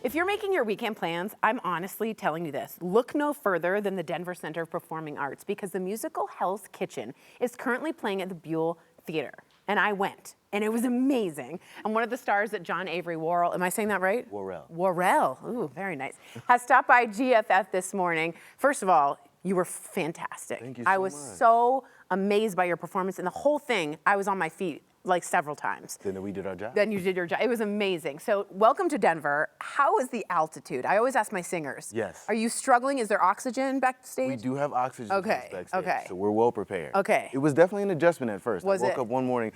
If you're making your weekend plans, I'm honestly telling you this. Look no further than the Denver Center of Performing Arts because the musical Hell's Kitchen is currently playing at the Buell Theater. And I went, and it was amazing. And one of the stars that John Avery Worrell, am I saying that right? Worrell, ooh, very nice, has stopped by GFF this morning. First of all, you were fantastic. Thank you so much. I was so amazed by your performance, and the whole thing, I was on my feet like several times. Then we did our job. Then you did your job. It was amazing. So welcome to Denver. How is the altitude? I always ask my singers. Yes. Are you struggling? Is there oxygen backstage? We do have oxygen backstage, okay. so we're well prepared. Okay. It was definitely an adjustment at first. Was I woke it? up one morning,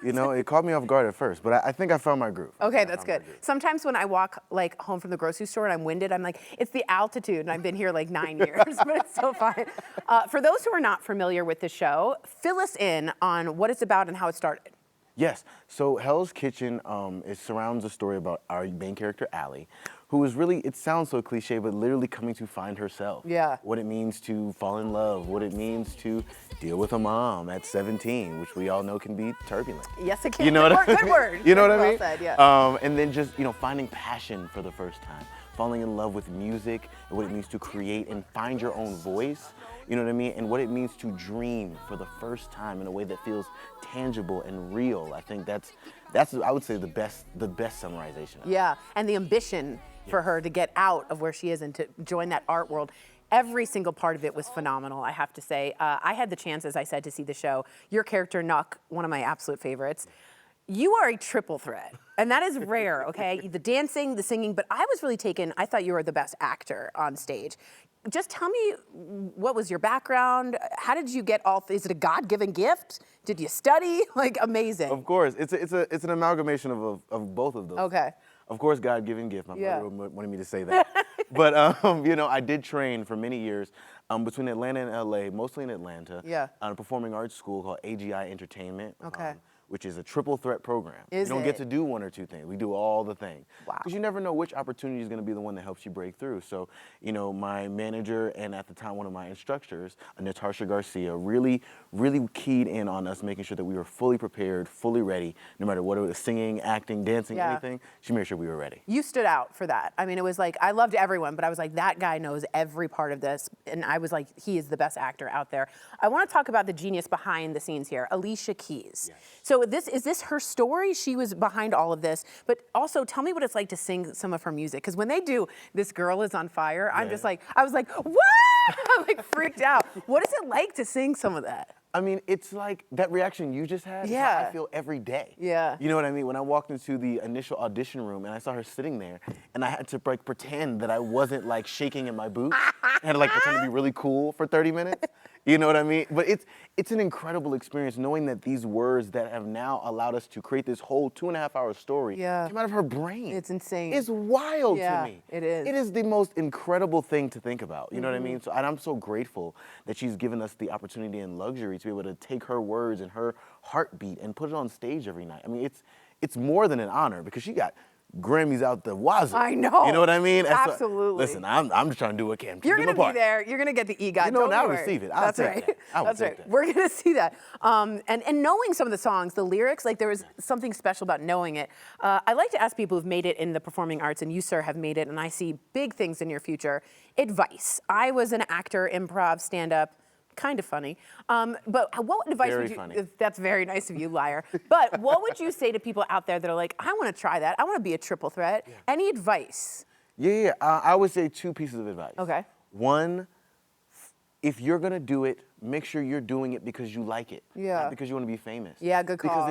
you know, it caught me off guard at first, but I think I found my groove. Okay, that's good. Sometimes when I walk like home from the grocery store and I'm winded, I'm like, it's the altitude, and I've been here like 9 years, but it's so fine. For those who are not familiar with the show, fill us in on what it's about and how it started. Yes, so Hell's Kitchen, it surrounds a story about our main character, Allie, who is really, it sounds so cliche, but literally coming to find herself. Yeah. What it means to fall in love, what it means to deal with a mom at 17, which we all know can be turbulent. Yes, it can. You know what I mean? Good word. You know what I Well mean? said, yeah. And then just, you know, finding passion for the first time, falling in love with music and what it means to create and find your own voice. You know what I mean? And what it means to dream for the first time in a way that feels tangible and real. I think that's I would say the best summarization of it. Yeah, and the ambition for her to get out of where she is and to join that art world. Every single part of it was phenomenal, I have to say. I had the chance, as I said, to see the show. Your character, Nuck, one of my absolute favorites. You are a triple threat, and that is rare, okay? The dancing, the singing, but I was really taken, I thought you were the best actor on stage. Just tell me, what was your background? How did you get is it a God-given gift? Did you study? Like, amazing. Of course, it's an amalgamation of both of those. Okay. Of course, God-given gift. My mother wanted me to say that. But, you know, I did train for many years between Atlanta and LA, mostly in Atlanta, on a performing arts school called AGI Entertainment. Okay. Which is a triple threat program. You don't get to do one or two things. We do all the things. Wow. Because you never know which opportunity is going to be the one that helps you break through. So, you know, my manager and at the time one of my instructors, Natasha Garcia, really keyed in on us, making sure that we were fully prepared, fully ready, no matter what it was, singing, acting, dancing, anything. She made sure we were ready. You stood out for that. I mean, it was like, I loved everyone, but I was like, that guy knows every part of this. And I was like, he is the best actor out there. I want to talk about the genius behind the scenes here, Alicia Keys. Yes. So is this her story? She was behind all of this, but also tell me what it's like to sing some of her music. Because when they do This Girl Is on Fire, I'm just like, I was like, what? I'm like freaked out. What is it like to sing some of that? I mean, it's like that reaction you just had is how I feel every day. Yeah. You know what I mean? When I walked into the initial audition room and I saw her sitting there and I had to like pretend that I wasn't like shaking in my boots. I had to like pretend to be really cool for 30 minutes. You know what I mean? But it's an incredible experience knowing that these words that have now allowed us to create this whole 2.5-hour story came out of her brain. It's insane. It's wild to me. It is. It is the most incredible thing to think about. You know what I mean? So, and I'm so grateful that she's given us the opportunity and luxury to be able to take her words and her heartbeat and put it on stage every night. I mean, it's more than an honor because she got Grammys out the wazoo. I know. You know what I mean? Absolutely. Listen, I'm just trying to do what I can. You're going to be there. You're going to get the EGOT. You know, and I'll worry. receive it. That's right. That's right. We're going to see that. And knowing some of the songs, the lyrics, like there was something special about knowing it. I like to ask people who've made it in the performing arts, and you, sir, have made it, and I see big things in your future. Advice. I was an actor, improv, stand-up. Kind of funny. But what advice would you... Funny. That's very nice of you, liar. But what would you say to people out there that are like, I want to try that. I want to be a triple threat. Yeah. Any advice? Yeah. I would say 2 pieces of advice. Okay. One, if you're going to do it, make sure you're doing it because you like it. Yeah. Not because you want to be famous. Yeah, good call. Because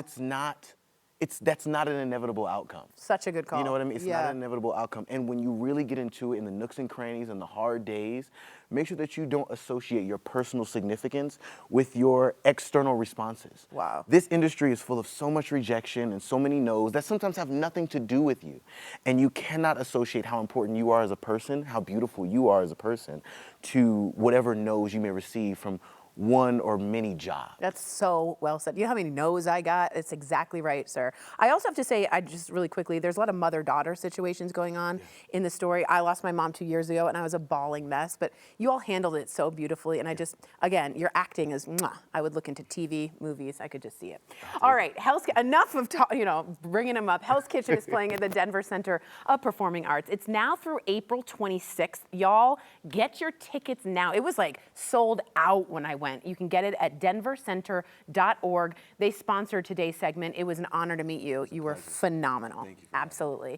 that's not an inevitable outcome. Such a good call. You know what I mean? It's not an inevitable outcome. And when you really get into it in the nooks and crannies and the hard days, make sure that you don't associate your personal significance with your external responses. Wow. This industry is full of so much rejection and so many no's that sometimes have nothing to do with you. And you cannot associate how important you are as a person, how beautiful you are as a person, to whatever no's you may receive from one or many jobs. That's so well said. You know how many no's I got? It's exactly right, sir. I also have to say, I just really quickly, there's a lot of mother-daughter situations going on in the story. I lost my mom 2 years ago, and I was a bawling mess, but you all handled it so beautifully, and I just, again, your acting is, mwah. I would look into TV, movies, I could just see it. All right, enough of bringing them up. Hell's Kitchen is playing at the Denver Center of Performing Arts. It's now through April 26th. Y'all, get your tickets now. It was like sold out when I went. You can get it at denvercenter.org. They sponsored today's segment. It was an honor to meet you. You were phenomenal. Thank you. Absolutely.